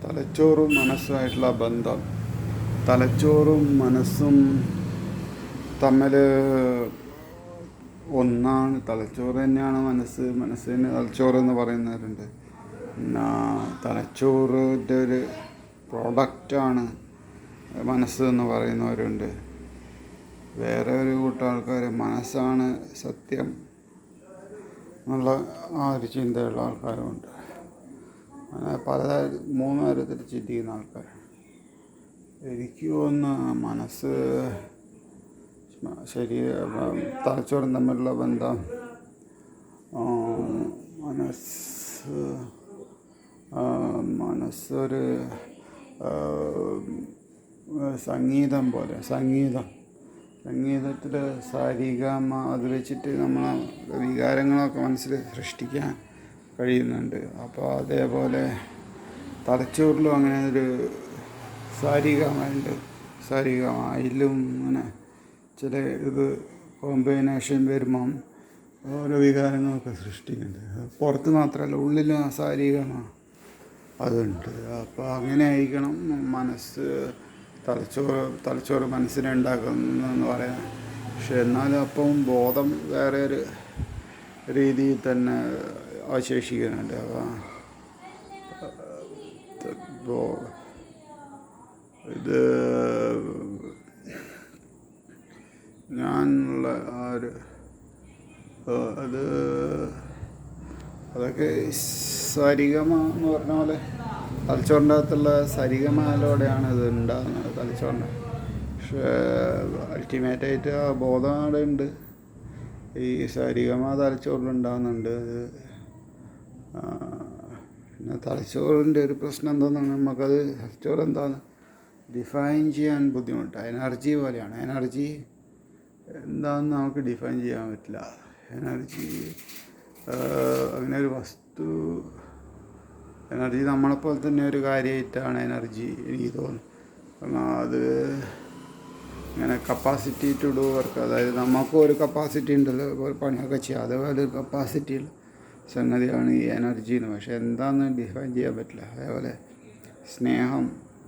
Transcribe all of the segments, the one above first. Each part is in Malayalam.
തലച്ചോറും മനസ്സുമായിട്ടുള്ള ബന്ധം. തലച്ചോറും മനസ്സും തമ്മിൽ ഒന്നാണ്. തലച്ചോറ് തന്നെയാണ് മനസ്സ്, മനസ്സിന് തലച്ചോറെന്ന് പറയുന്നവരുണ്ട്. പിന്നെ തലച്ചോറിൻ്റെ ഒരു പ്രോഡക്റ്റാണ് മനസ്സ് എന്ന് പറയുന്നവരുണ്ട്. വേറെ ഒരു കൂട്ടം ആൾക്കാർ മനസ്സാണ് സത്യം എന്നുള്ള ആ ഒരു ചിന്തയുള്ള ആൾക്കാരുമുണ്ട്. അങ്ങനെ മൂന്ന് തരത്തിൽ ചിന്തിക്കുന്ന ആൾക്കാർ. എനിക്ക് തോന്നുന്നു മനസ്സ് തലച്ചോറും തമ്മിലുള്ള ബന്ധം മനസ്സൊരു സംഗീതം പോലെ. സംഗീതത്തിൽ സാരിഗമ അത് വെച്ചിട്ട് നമ്മൾ വികാരങ്ങളൊക്കെ മനസ്സിൽ സൃഷ്ടിക്കാൻ കഴിയുന്നുണ്ട്. അപ്പോൾ അതേപോലെ തലച്ചോറിലും അങ്ങനെ ഒരു സാരിഗമ ഉണ്ട്. സാരിഗമ അതിലും അങ്ങനെ ചില കോമ്പിനേഷൻ വരുമ്പം ഓരോ വികാരങ്ങളൊക്കെ സൃഷ്ടിക്കുന്നുണ്ട്. പുറത്ത് മാത്രമല്ല, ഉള്ളിലും ആ സാരിഗമ അതുണ്ട്. അപ്പോൾ അങ്ങനെ ആയിരിക്കണം മനസ്സ് തലച്ചോറ് മനസ്സിനെ ഉണ്ടാക്കുന്നതെന്ന് പറയാം. പക്ഷെ എന്നാലും അപ്പം ബോധം വേറെ ഒരു രീതിയിൽ തന്നെ അവശേഷിക്കുന്നുണ്ട്. അപ്പോൾ ഇത് ഞാനുള്ള ആ ഒരു അതൊക്കെ സരിഗമ എന്ന് പറഞ്ഞ പോലെ തലച്ചോറിൻ്റെ അകത്തുള്ള സരിഗമയിലൂടെയാണ് ഇത് ഉണ്ടാകുന്നത് തലച്ചോറിൻ്റെ. പക്ഷേ അൾട്ടിമേറ്റായിട്ട് ആ ബോധം അവിടെ ഉണ്ട്. ഈ സരിഗമ തലച്ചോറിലുണ്ടാകുന്നുണ്ട്. അത് പിന്നെ തലച്ചോറിൻ്റെ ഒരു പ്രശ്നം എന്താണെന്നാണ്, നമുക്കത് തലച്ചോറ് എന്താണെന്ന് ഡിഫൈൻ ചെയ്യാൻ ബുദ്ധിമുട്ടാണ്. എനർജി പോലെയാണ്. എനർജി എന്താണെന്ന് നമുക്ക് ഡിഫൈൻ ചെയ്യാൻ പറ്റില്ല. എനർജി അങ്ങനെ ഒരു വസ്തു, എനർജി നമ്മളെപ്പോലെ തന്നെ ഒരു കാര്യമായിട്ടാണ് എനർജി എനിക്ക് തോന്നുന്നു. അത് ഇങ്ങനെ കപ്പാസിറ്റി ടു ഡു വർക്ക്, അതായത് നമുക്കും ഒരു കപ്പാസിറ്റി ഉണ്ടല്ലോ പണിയൊക്കെ ചെയ്യാം. അതേപോലെ ഒരു കപ്പാസിറ്റിയുള്ള സംഗതിയാണ് ഈ എനർജി എന്ന്. പക്ഷെ എന്താണെന്ന് ഡിഫൈൻ ചെയ്യാൻ പറ്റില്ല. അതേപോലെ സ്നേഹം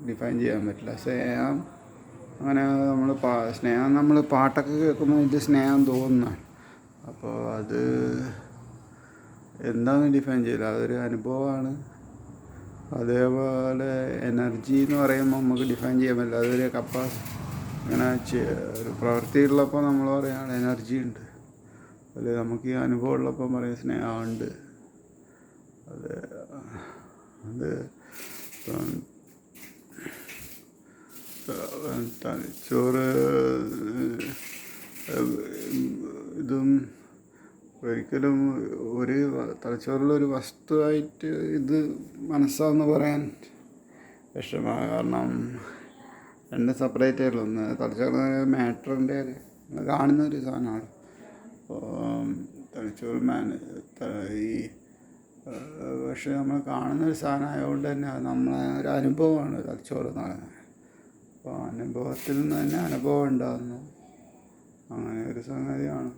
ഡിഫൈൻ ചെയ്യാൻ പറ്റില്ല. സ്നേഹം അങ്ങനെ നമ്മൾ പാട്ടൊക്കെ കേൾക്കുമ്പോൾ ഇത് സ്നേഹം തോന്നുന്നതാണ്. അപ്പോൾ അത് എന്താണെന്ന് ഡിഫൈൻ ചെയ്യില്ല. അതൊരു അനുഭവമാണ്. അതേപോലെ എനർജി എന്ന് പറയുമ്പോൾ നമുക്ക് ഡിഫൈൻ ചെയ്യാൻ പറ്റില്ല. അതൊരു ഇങ്ങനെ ഒരു പ്രവൃത്തിയുള്ളപ്പോൾ നമ്മൾ പറയുകയാണ് എനർജി ഉണ്ട്. അല്ലെ നമുക്ക് ഈ അനുഭവം ഉള്ളപ്പോൾ പറയും സ്നേഹമുണ്ട്. അത് തലച്ചോറ് ഇതും ഒരിക്കലും തലച്ചോറിലൊരു വസ്തുവായിട്ട് ഇത് മനസ്സാന്ന് പറയാൻ വിഷമമാണ്. കാരണം രണ്ട് സെപ്പറേറ്റ് ആയിട്ടുള്ള ഒന്ന് തലച്ചോറ് മാറ്ററിൻ്റെ കാണുന്ന ഒരു സാധനമാണ്. തലച്ചോറ് പക്ഷെ നമ്മൾ കാണുന്ന ഒരു സാധനം ആയതുകൊണ്ട് തന്നെ അത് നമ്മളെ ഒരു അനുഭവമാണ് തലച്ചോറ് എന്ന് പറയുന്നത്. അപ്പോൾ അനുഭവത്തിൽ നിന്ന് തന്നെ അനുഭവം ഉണ്ടാകുന്നു. അങ്ങനെ ഒരു സംഗതിയാണ്.